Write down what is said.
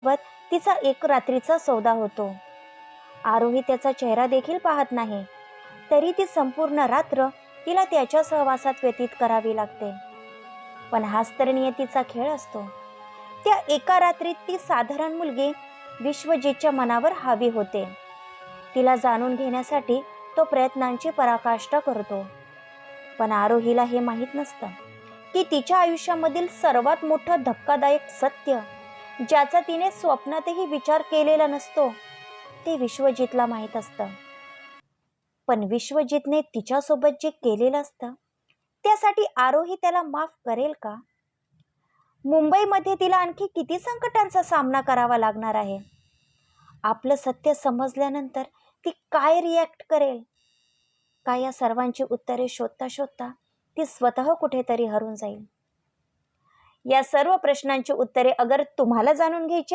तिचा एक रात्रीचा सौदा होतो. आरोही त्याचा चेहरा देखील पाहत नाही, तरी ती संपूर्ण रात्र तिला त्याच्या सहवासात व्यतीत करावी लागते. पण हाच तर नियतीचा खेळ असतो. त्या एका रात्रीत ती साधारण मुलगी विश्वजितच्या मनावर हावी होते. तिला जाणून घेण्यासाठी तो प्रयत्नांची पराकाष्ठा करतो. पण आरोहीला हे माहीत नसतं की तिच्या आयुष्यामधील सर्वात मोठं धक्कादायक सत्य, ज्याचा तिने स्वप्नातही विचार केलेला नसतो, ते विश्वजितला माहीत असतं. पण विश्वजितने तिच्यासोबत जे केलेलं असतं, त्यासाठी आरोही त्याला माफ करेल का? मुंबईमध्ये तिला आणखी किती संकटांचा सामना करावा लागणार आहे? आपलं सत्य समजल्यानंतर ती काय रिॲक्ट करेल? का या सर्वांची उत्तरे शोधता शोधता ती स्वतः कुठेतरी हरून जाईल? या सर्व प्रश्नांची उत्तरे अगर तुम्हाला जाणून घ्यायची